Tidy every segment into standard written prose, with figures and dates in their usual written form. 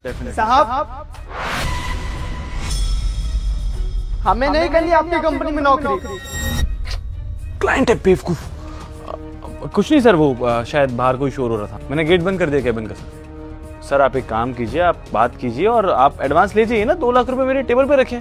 साहब, हमें नहीं करनी आपकी कंपनी में नौकरी। क्लाइंट है बेवकूफ। कुछ नहीं सर, वो शायद बाहर कोई शोर हो रहा था, मैंने गेट बंद कर दिया केबिन का। सर आप एक काम कीजिए, आप बात कीजिए और आप एडवांस ले जाइए ना। 2 लाख रुपए मेरे टेबल पे रखें।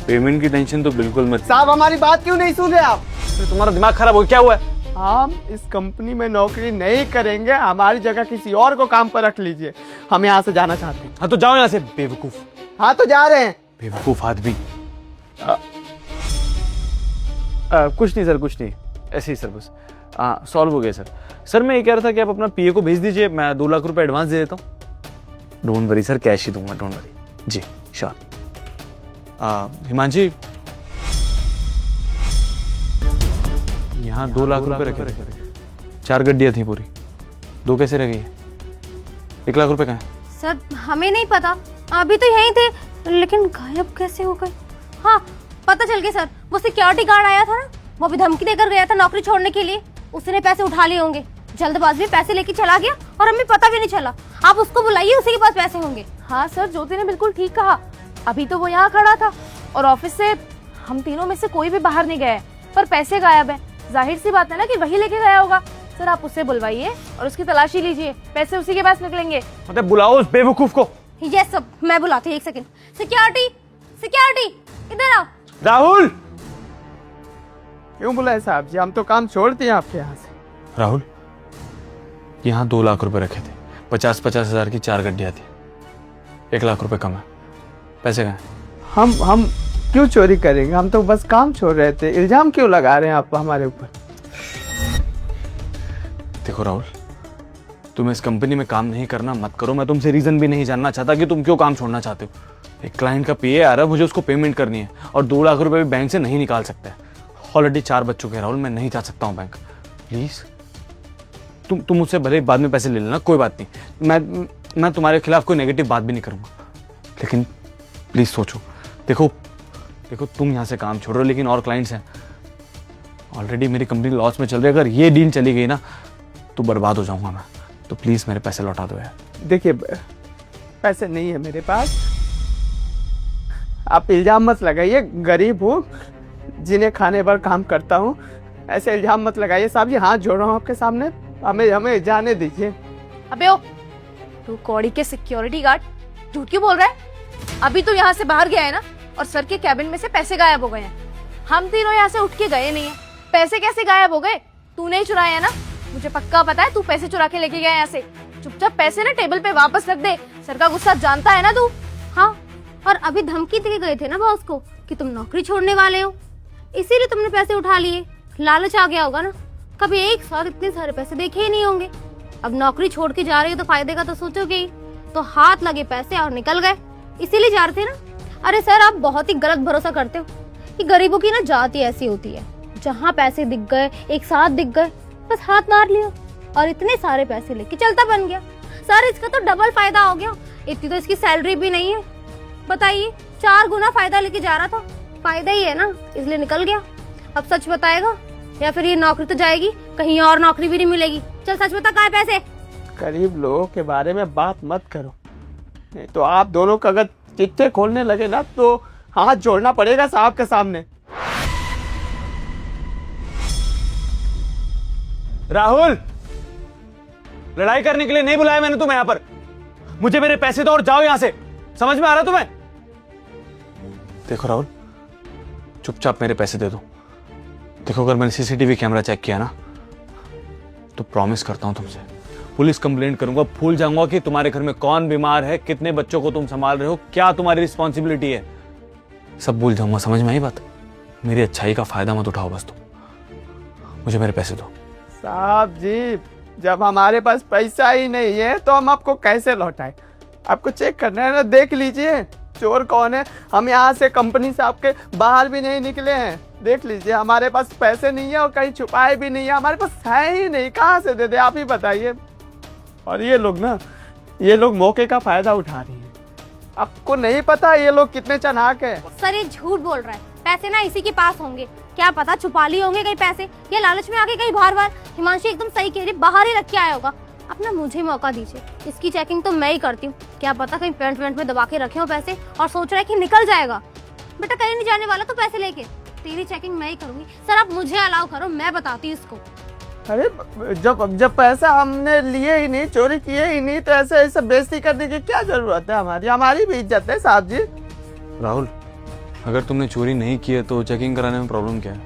पेमेंट की टेंशन तो बिल्कुल मत। साहब हमारी बात क्यों नहीं सुन रहे आप? तुम्हारा दिमाग खराब हो, क्या हुआ है? हम इस कंपनी में नौकरी नहीं करेंगे, हमारी जगह किसी और को काम पर रख लीजिए। हम यहाँ से जाना चाहते हैं। हाँ तो जाओ यहाँ से बेवकूफ। हाँ तो जा रहे हैं। बेवकूफ आदमी। कुछ नहीं सर, कुछ नहीं, ऐसे ही सर, बस सॉल्व हो गया सर। सर मैं ये कह रहा था कि आप अपना पीए को भेज दीजिए, मैं 2 लाख रुपए एडवांस दे देता हूँ। डोंट वरी सर, कैश ही दूंगा, डोंट वरी। जी श्योर। हिमांशी, यहाँ 2 लाख रुपए रखे थे, 4 गड्डियाँ थी पूरी, 2 कैसे रह गई? 1 लाख रुपए कहाँ है? सर हमें नहीं पता, अभी तो यहीं थे, लेकिन गायब कैसे हो गए? हाँ पता चल गया सर, वो सिक्योरिटी गार्ड आया था ना, वो अभी धमकी देकर गया था नौकरी छोड़ने के लिए। उसने पैसे उठा लिए होंगे, जल्दबाजी में पैसे लेके चला गया और हमें पता भी नहीं चला। आप उसको बुलाइए, उसी के पास पैसे होंगे। हाँ सर, ज्योति ने बिल्कुल ठीक कहा, अभी तो वो यहाँ खड़ा था और ऑफिस से हम तीनों में से कोई भी बाहर नहीं गया है, पर पैसे गायब है। जाहिर सी बात है ना कि वही लेके गया होगा। सर आप उससे बुलवाइए और उसकी तलाशी लीजिए, पैसे उसी के पास निकलेंगे। मतलब बुलाओ उस बेवकूफ को। यस सब, मैं बुलाती हूँ, 1 सेकंड। सिक्योरिटी, सिक्योरिटी इधर आओ। राहुल! क्यों बुलाए साहब जी? हम तो काम छोड़ते हैं आपके यहाँ से। राहुल, यहाँ 2 लाख रुपए रखे थे, 50-50 हजार की 4 गड्डियाँ थी, 1 लाख रुपए कम है। पैसे कहाँ हैं? हम क्यों चोरी करेंगे? हम तो बस काम छोड़ रहे थे। इल्जाम क्यों लगा रहे हैं आप हमारे ऊपर? देखो राहुल, तुम इस कंपनी में काम नहीं करना मत करो। मैं तुमसे रीजन भी नहीं जानना चाहता कि तुम क्यों काम छोड़ना चाहते हो। एक क्लाइंट का पीए आ रहा है, मुझे उसको पेमेंट करनी है और 2 लाख रुपए भी बैंक से नहीं निकाल सकता है। ऑलरेडी 4 बज चुके हैं राहुल, मैं नहीं जा सकता हूँ बैंक। प्लीज तुम मुझसे भले बाद में पैसे ले लेना, कोई बात नहीं। मैं तुम्हारे खिलाफ कोई नेगेटिव बात भी नहीं करूंगा, लेकिन प्लीज सोचो। देखो तुम यहाँ से काम छोड़ रहे हो, लेकिन और क्लाइंट्स हैं। ऑलरेडी मेरी कंपनी लॉस में चल रही है, अगर ये डील चली गई ना तो बर्बाद हो जाऊंगा मैं। तो प्लीज मेरे पैसे लौटा दो यार। देखिए पैसे नहीं है मेरे पास, आप इल्जाम मत लगाइए। गरीब हूँ, जिन्हें खाने पर काम करता हूँ, ऐसे इल्जाम मत लगाइए साहब जी। हाथ जोड़ रहा हूँ आपके सामने, हमें जाने दीजिए। अबे ओ, तू कौड़ी के सिक्योरिटी गार्ड झूठ क्यों बोल रहा है? अभी तो यहाँ से बाहर गया है ना, और सर के कैबिन में से पैसे गायब हो गए हैं। हम तीनों यहाँ से उठ के गए नहीं है, पैसे कैसे गायब हो गए? तूने ही चुराए है ना? मुझे पक्का पता है तू पैसे चुरा के लेके गया यहाँ से। चुपचाप पैसे ना टेबल पे वापस रख दे, सर का गुस्सा जानता है ना तू। हाँ, और अभी धमकी दे गए थे ना बॉस को कि तुम नौकरी छोड़ने वाले हो, इसीलिए तुमने पैसे उठा लिए। लालच आ गया होगा ना, कभी एक साथ इतने सारे पैसे देखे ही नहीं होंगे। अब नौकरी छोड़ के जा रही हो तो फायदे का तो सोचोगे ही। तो हाथ लगे पैसे और निकल गए, इसीलिए जा रहे थे ना। अरे सर आप बहुत ही गलत भरोसा करते हो कि गरीबों की ना जाति ऐसी होती है, जहाँ पैसे दिख गए, एक साथ दिख गए, बस हाथ मार लिया और इतने सारे पैसे लेके चलता बन गया। सर इसका तो डबल फायदा हो गया, इतनी तो इसकी सैलरी भी नहीं है। बताइए, 4 गुना फायदा लेके जा रहा था। फायदा ही है ना, इसलिए निकल गया। अब सच बताएगा या फिर ये नौकरी तो जाएगी, कहीं और नौकरी भी नहीं मिलेगी। चल सच बता, कहाँ है पैसे? गरीब लोगों के बारे में बात मत करो, नहीं तो आप दोनों का अगर चिट्ठे खोलने लगे ना तो हाथ जोड़ना पड़ेगा साहब के सामने। राहुल, लड़ाई करने के लिए नहीं बुलाया मैंने तुम्हें यहाँ पर। मुझे मेरे पैसे दो और जाओ यहाँ से, समझ में आ रहा तुम्हें? देखो राहुल, चुपचाप मेरे पैसे दे दो। देखो अगर मैंने सीसीटीवी कैमरा चेक किया ना तो प्रॉमिस करता हूं तुमसे पुलिस कंप्लेंट करूंगा। भूल जाऊंगा कि तुम्हारे घर में कौन बीमार है, कितने बच्चों को तुम संभाल रहे हो, क्या तुम्हारी रिस्पॉन्सिबिलिटी है, सब भूल जाऊंगा। समझ में आई बात? मेरी अच्छाई का फायदा मत उठाओ बस तुम। मुझे मेरे पैसे दो। साहब जी, जब हमारे पास पैसा ही नहीं है तो हम आपको कैसे लौटाएं? आपको चेक करना है ना, देख लीजिए चोर कौन है। हम यहाँ से कंपनी से आपके बाहर भी नहीं निकले हैं, देख लीजिए। हमारे पास पैसे नहीं है और कहीं छुपाए भी नहीं है, हमारे पास है ही नहीं, कहाँ से दे दे आप ही बताइए। और ये लोग ना, ये लोग मौके का फायदा उठा रही हैं। आपको नहीं पता ये लोग कितने चालाक है। सर ये झूठ बोल रहा है, पैसे ना इसी के पास होंगे, क्या पता छुपा लिए होंगे कहीं पैसे, या लालच में आके कहीं बार बार। हिमांशी एकदम सही कह रही, बाहर ही रख के आया होगा। अपना मुझे मौका दीजिए, इसकी चेकिंग तो मैं ही करती हूँ। क्या पता कहीं पेंट वेंट में दबा के रखे हो पैसे और सोच रहा है कि निकल जाएगा। बेटा कहीं नहीं जाने वाला तो पैसे लेके, तेरी चेकिंग मैं ही करूंगी। सर आप मुझे अलाउ करो, मैं बताती हूँ इसको। अरे जब पैसा हमने लिए ही नहीं, चोरी किए ही नहीं, तो ऐसे बेइज्जती करने की क्या जरूरत है? हमारी भी इज्जत है साहब जी। राहुल, अगर तुमने चोरी नहीं की है तो चेकिंग कराने में प्रॉब्लम क्या है?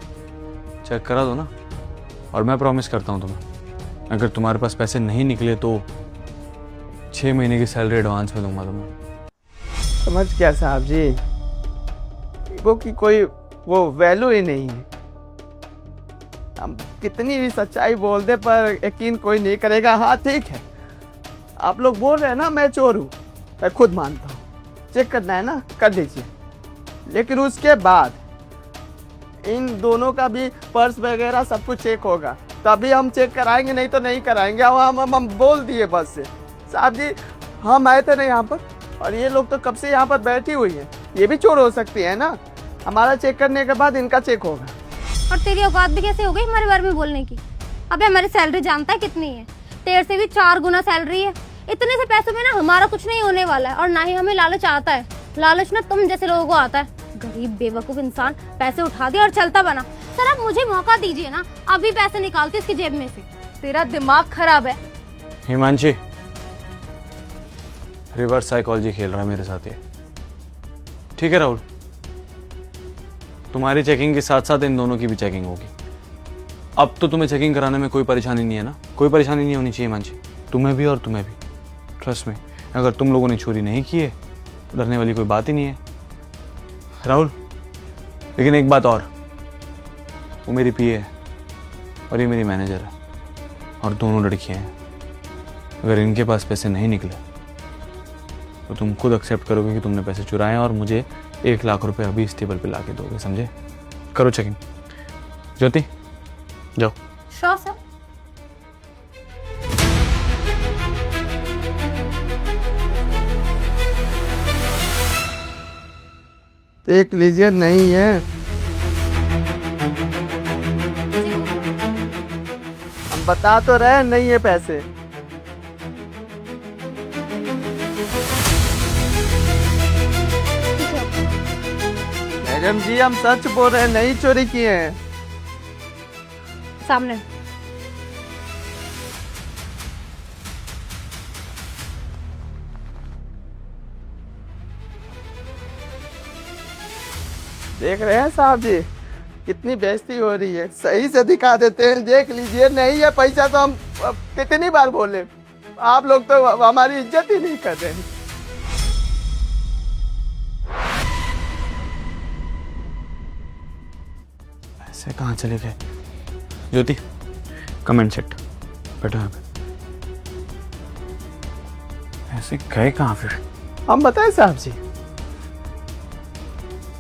चेक करा दो ना। और मैं प्रॉमिस करता हूँ तुम्हें, अगर तुम्हारे पास पैसे नहीं निकले तो 6 महीने की सैलरी एडवांस में दूंगा तुम्हें। समझ क्या साहब जी, वो की कोई वो वैल्यू ही नहीं है। हम कितनी भी सच्चाई बोल दे पर यकीन कोई नहीं करेगा। हाँ ठीक है, आप लोग बोल रहे हैं ना मैं चोर हूँ, मैं खुद मानता हूँ। चेक करना है ना, कर दीजिए, लेकिन उसके बाद इन दोनों का भी पर्स वगैरह सब कुछ चेक होगा, तभी हम चेक कराएंगे, नहीं तो नहीं कराएंगे। हम बोल दिए बस से। साहब जी हम आए थे ना यहाँ पर, और ये लोग तो कब से यहाँ पर बैठी हुई है, ये भी चोर हो सकती है ना। हमारा चेक करने के बाद इनका चेक होगा। और तेरी औकात भी कैसे हो गई हमारे बारे में बोलने की? अबे हमारी सैलरी जानता है कितनी है? तेरे से भी 4 गुना सैलरी है। इतने से पैसों में ना हमारा कुछ नहीं होने वाला है, और ना ही हमें लालच आता है। लालच ना तुम जैसे लोगों को आता है। गरीब बेवकूफ इंसान पैसे उठा दिया और चलता बना। सर आप मुझे मौका दीजिए ना, अभी पैसे निकालती इसकी जेब में से। तेरा दिमाग खराब है। हिमांशी, रिवर्स साइकोलॉजी खेल रहा है मेरे साथ ये। ठीक है राहुल, तुम्हारी चेकिंग के साथ साथ इन दोनों की भी चेकिंग होगी। अब तो तुम्हें चेकिंग कराने में कोई परेशानी नहीं है ना? कोई परेशानी नहीं होनी चाहिए हिमांशी, तुम्हें भी और तुम्हें भी। ट्रस्ट में, अगर तुम लोगों ने चोरी नहीं की है तो डरने वाली कोई बात ही नहीं है राहुल। लेकिन एक बात और, वो मेरी पीए है और ये मेरी मैनेजर है, और दोनों लड़कियां हैं। अगर इनके पास पैसे नहीं निकले तो तुम खुद एक्सेप्ट करोगे कि तुमने पैसे चुराए हैं और मुझे 1 लाख रुपए अभी इस टेबल पे लाके दोगे, समझे? करो चेकिंग। ज्योति जाओ। Sure sir. देख लीजिए, नहीं है। हम बता तो रहे नहीं है पैसे। मैडम जी हम सच बोल रहे हैं, नहीं चोरी किए हैं। सामने। देख रहे हैं साहब जी, कितनी बेइज्जती हो रही है। सही से दिखा देते हैं, देख लीजिए। नहीं है पैसा तो हम कितनी बार बोले, आप लोग तो हमारी इज्जत ही नहीं कर रहे हैं। पैसे कहाँ चले गए? ज्योति कमेंट सेट, बैठो यहाँ पे। पैसे गए कहाँ फिर? हम बताएं साहब जी,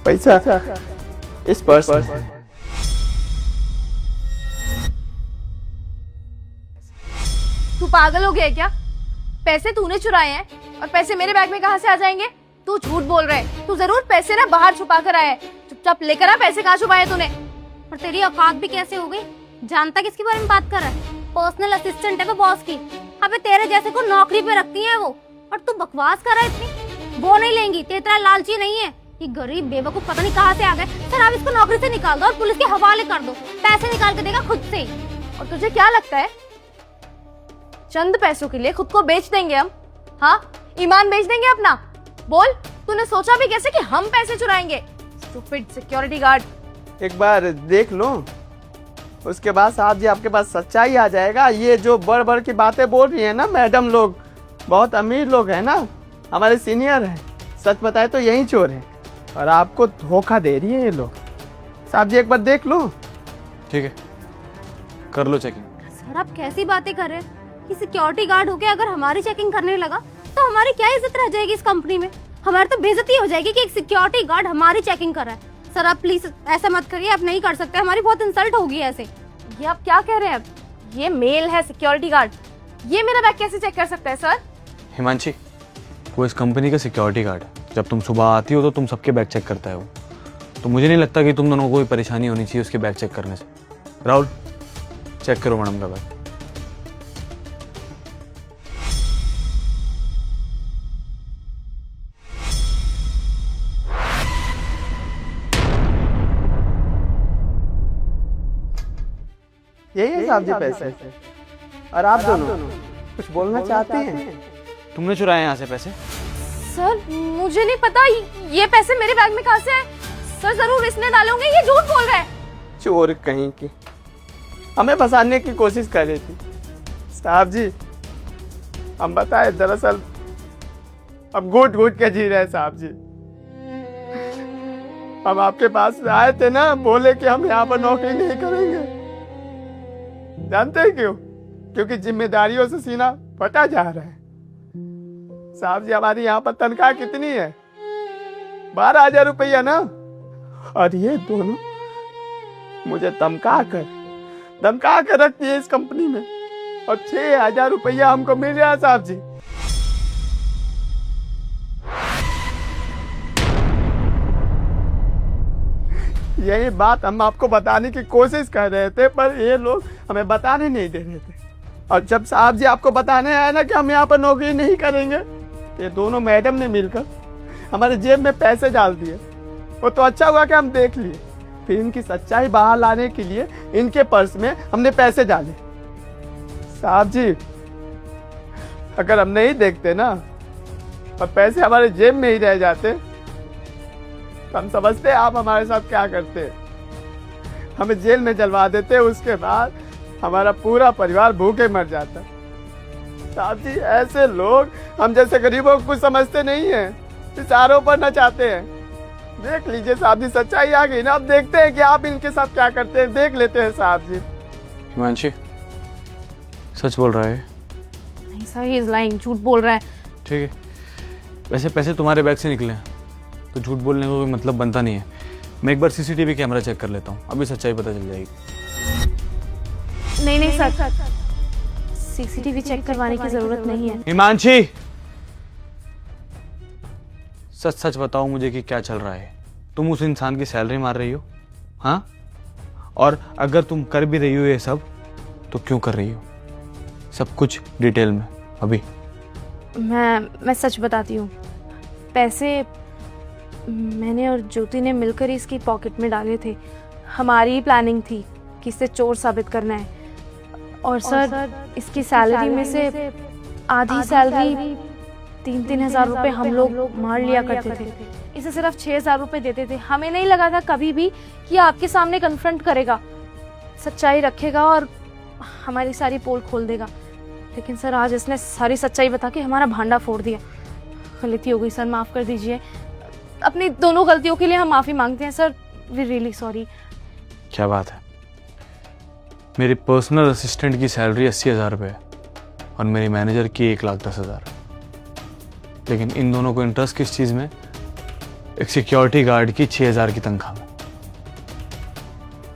पैसा इस पर्स में है। तू पागल हो गया है क्या? पैसे तूने चुराए हैं और पैसे मेरे बैग में कहाँ से आ जाएंगे? तू झूठ बोल रहा है। तू जरूर पैसे ना बाहर छुपा कर आया है। चुपचाप लेकर आ पैसे। कहाँ छुपाए तूने? और तेरी औकात भी कैसे हो गई? जानता किसके बारे में बात कर रहा है? पर्सनल असिस्टेंट है वो बॉस की। अबे तेरे जैसे को नौकरी पे रखती है वो, और तू बकवास कर रहा है इतनी। वो नहीं लेंगी, तेरा लालची नहीं है। ये गरीब बेवकूफ पता नहीं कहाँ से आ गए। सर आप इसको नौकरी से निकाल दो और पुलिस के हवाले कर दो। पैसे निकाल के देगा खुद से ही। और तुझे क्या लगता है चंद पैसों के लिए खुद को बेच देंगे हम? हाँ, ईमान बेच देंगे अपना? बोल, तूने सोचा भी कैसे कि हम पैसे चुराएंगे? Stupid security guard. एक बार देख लो, उसके बाद साहब जी आपके पास सच्चाई आ जाएगा। ये जो बड़ बड़ की बातें बोल रही है ना मैडम लोग, बहुत अमीर लोग हैं ना, हमारे सीनियर हैं। सच बताए तो यही चोर है, और आपको धोखा दे रही है ये लोग। साहब जी एक बार देख लो। ठीक है, कर लो चेकिंग। सर आप कैसी बातें कर रहे हैं? कि सिक्योरिटी गार्ड होके अगर हमारी चेकिंग करने लगा तो हमारी क्या इज्जत रह जाएगी इस कंपनी में? हमारी तो बेइज्जती हो जाएगी कि एक सिक्योरिटी गार्ड हमारी चेकिंग कर रहा है। सर आप प्लीज ऐसा मत करिए, आप नहीं कर सकते, हमारी बहुत इंसल्ट होगी ऐसे। ये आप क्या कह रहे हैं? ये मेल है सिक्योरिटी गार्ड, ये मेरा बैग कैसे चेक कर सकता है सर? हिमांशी, वो इस कंपनी का सिक्योरिटी गार्ड है। जब तुम सुबह आती हो तो तुम सबके बैग चेक करता है वो। तो मुझे नहीं लगता कि तुम दोनों को कोई परेशानी होनी चाहिए उसके बैग चेक करने से। राहुल, चेक करो मैडम का बैग। यही है साहब जी पैसे। और आप दोनों कुछ बोलना चाहते हैं? तुमने चुराए यहाँ से पैसे? सर मुझे नहीं पता ये पैसे मेरे बैग में कहाँ से आए। सर जरूर इसने डाले होंगे, ये झूठ बोल रहा है। चोर कहीं की, हमें फंसाने की कोशिश कर रही थी। साहब जी हम बताए, दरअसल हम घूट घूट के जी रहे हैं साहब जी। हम आपके पास आए थे ना, बोले कि हम यहाँ पर नौकरी नहीं करेंगे। जानते हैं क्यों? क्योंकि जिम्मेदारियों से सीना फटा जा रहा है। साहब जी हमारी यहाँ पर तनख्वाह कितनी है? 12,000 रुपया ना। और ये दोनों मुझे धमका कर रखती है इस कंपनी में, और 6,000 रुपया हमको मिल रहा है साहब जी। यही बात हम आपको बताने की कोशिश कर रहे थे, पर ये लोग हमें बताने नहीं दे रहे थे। और जब साहब जी आपको बताने आए ना कि हम यहाँ पर नौकरी नहीं करेंगे, ये दोनों मैडम ने मिलकर हमारे जेब में पैसे डाल दिए। वो तो अच्छा हुआ कि हम देख लिए। फिर इनकी सच्चाई बाहर लाने के लिए इनके पर्स में हमने पैसे डाले। साहब जी अगर हम नहीं देखते ना और पैसे हमारे जेब में ही रह जाते, तो हम समझते आप हमारे साथ क्या करते। हमें जेल में जलवा देते, उसके बाद हमारा पूरा परिवार भूखे मर जाता। साहब जी ऐसे लोग हम जैसे गरीबों को कुछ समझते नहीं है, इशारों पर नचाते हैं। देख लीजिए साहब जी, सच्चाई आ गई ना। अब देखते हैं कि आप इनके साथ क्या करते हैं, देख लेते हैं साहब जी। हिमांशी सच बोल रहा है? नहीं सर, ही इज लाइंग, झूठ बोल रहा है। ठीक है, वैसे पैसे तुम्हारे बैग से निकले हैं तो झूठ बोलने का कोई मतलब बनता नहीं है। मैं एक बार सीसीटीवी कैमरा चेक कर लेता हूँ, अभी सच्चाई पता चल जाएगी। नहीं सर, सीसीटीवी चेक करवाने की जरूरत नहीं है। हिमांशी सच सच बताओ मुझे कि क्या चल रहा है। तुम उस इंसान की सैलरी मार रही हो? हाँ, और अगर तुम कर भी रही हो ये सब तो क्यों कर रही हो? सब कुछ डिटेल में अभी। मैं सच बताती हूँ, पैसे मैंने और ज्योति ने मिलकर ही इसकी पॉकेट में डाले थे। हमारी ही प्लानिंग थी कि इसे चोर साबित करना है। और सर इसकी सैलरी में से आधी सैलरी 3-3 हज़ार रुपये हम लोग मार लिया करते थे। इसे सिर्फ 6,000 रुपये देते थे। हमें नहीं लगा था कभी भी कि आपके सामने कन्फ्रंट करेगा, सच्चाई रखेगा और हमारी सारी पोल खोल देगा। लेकिन सर आज इसने सारी सच्चाई बता के हमारा भांडा फोड़ दिया। गलती हो गई सर, माफ़ कर दीजिए। अपनी दोनों गलतियों के लिए हम माफ़ी मांगते हैं सर, वी रियली सॉरी। क्या बात है, मेरी पर्सनल असिस्टेंट की सैलरी 80,000 रुपये है और मेरी मैनेजर की 1,10,000। लेकिन इन दोनों को इंटरेस्ट किस चीज़ में? एक सिक्योरिटी गार्ड की 6,000 की तनख्वाह में।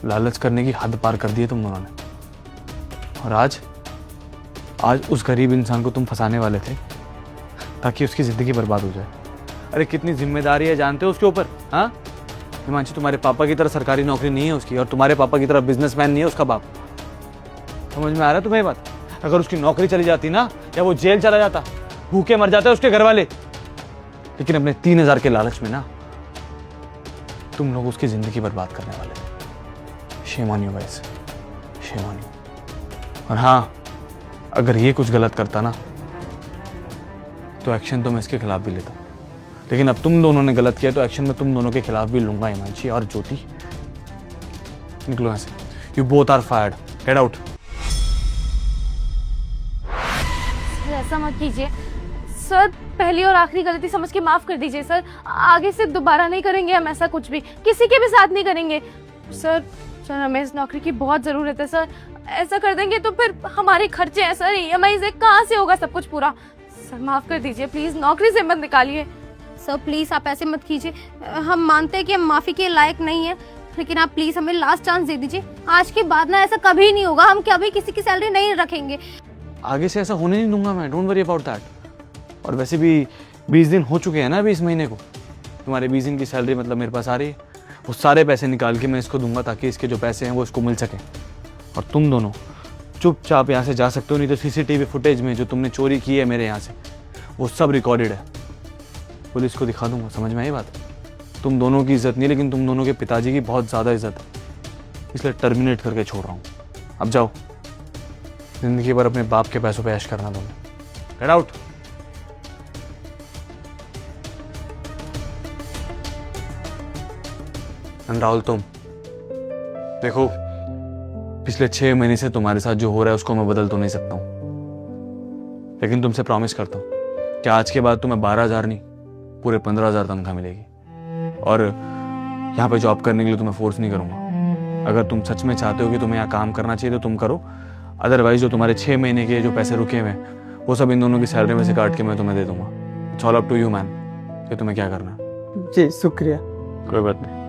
लालच करने की हद पार कर दी है तुम दोनों ने। और आज उस गरीब इंसान को तुम फंसाने वाले थे ताकि उसकी ज़िंदगी बर्बाद हो जाए। अरे कितनी जिम्मेदारी है जानते हो उसके ऊपर? हाँ हिमांशी, तुम्हारे पापा की तरह सरकारी नौकरी नहीं है उसकी, और तुम्हारे पापा की तरह बिजनेसमैन नहीं है उसका बाप। समझ में आ रहा है तुम्हें बात? अगर उसकी नौकरी चली जाती ना, या वो जेल चला जाता, भूखे मर जाते उसके घर वाले। लेकिन अपने 3,000 के लालच में ना तुम लोग उसकी जिंदगी बर्बाद करने वाले। Shame on you guys, shame on you. और हाँ, अगर ये कुछ गलत करता ना तो एक्शन तो मैं इसके खिलाफ भी लेता, लेकिन अब तुम दोनों ने गलत किया तो एक्शन में तुम दोनों के खिलाफ भी लूंगा। हिमांशी और ज्योति, निकलो यहाँ से। You both are fired, get out. ऐसा मत कीजिए सर, पहली और आखिरी गलती समझ के माफ कर दीजिए सर। आगे से दोबारा नहीं करेंगे हम ऐसा, कुछ भी किसी के भी साथ नहीं करेंगे सर। हमें इस नौकरी की बहुत जरूरत है सर। ऐसा कर देंगे तो फिर हमारे खर्चे हैं सर, EMI से कहाँ से होगा सब कुछ पूरा। सर माफ कर दीजिए प्लीज, नौकरी से मत निकालिए सर। प्लीज आप ऐसे मत कीजिए। हम मानते हैं कि हम माफी के लायक नहीं है, लेकिन आप प्लीज हमें लास्ट चांस दे दीजिए। आज के बाद ना ऐसा कभी नहीं होगा, हम कभी किसी की सैलरी नहीं रखेंगे। आगे से ऐसा होने नहीं दूंगा मैं, डोंट वरी अबाउट दैट। और वैसे भी 20 दिन हो चुके हैं ना अभी इस महीने को। तुम्हारे 20 दिन की सैलरी मतलब मेरे पास आ रही है, वो सारे पैसे निकाल के मैं इसको दूंगा ताकि इसके जो पैसे हैं वो इसको मिल सके। और तुम दोनों चुपचाप यहाँ से जा सकते हो, नहीं तो सीसीटीवी फुटेज में जो तुमने चोरी की है मेरे यहाँ से वो सब रिकॉर्डेड है, पुलिस को दिखा दूंगा। समझ में आई बात? तुम दोनों की इज्जत नहीं, लेकिन तुम दोनों के पिताजी की बहुत ज़्यादा इज्जत है, इसलिए टर्मिनेट करके छोड़ रहा हूँ। अब जाओ, जिंदगी भर अपने बाप के पैसों पे ऐश करना दोनों। Get out. राहुल तुम देखो, पिछले 6 महीने से तुम्हारे साथ जो हो रहा है उसको मैं बदल तो नहीं सकता हूँ, लेकिन तुमसे प्रॉमिस करता हूँ कि आज के बाद तुम्हें 12,000 नहीं पूरे 15,000 तनख्वाह मिलेगी। और यहाँ पे जॉब करने के लिए तुम्हें फोर्स नहीं करूँगा। अगर तुम सच में चाहते हो कि तुम्हें यहाँ काम करना चाहिए तो तुम करो, अदरवाइज जो तुम्हारे 6 महीने के जो पैसे रुके हुए हैं वो सब इन दोनों की सैलरी में से काट के मैं तुम्हें दे दूंगा। It's all up to you man कि तुम्हें क्या करना है। जी शुक्रिया। कोई बात नहीं।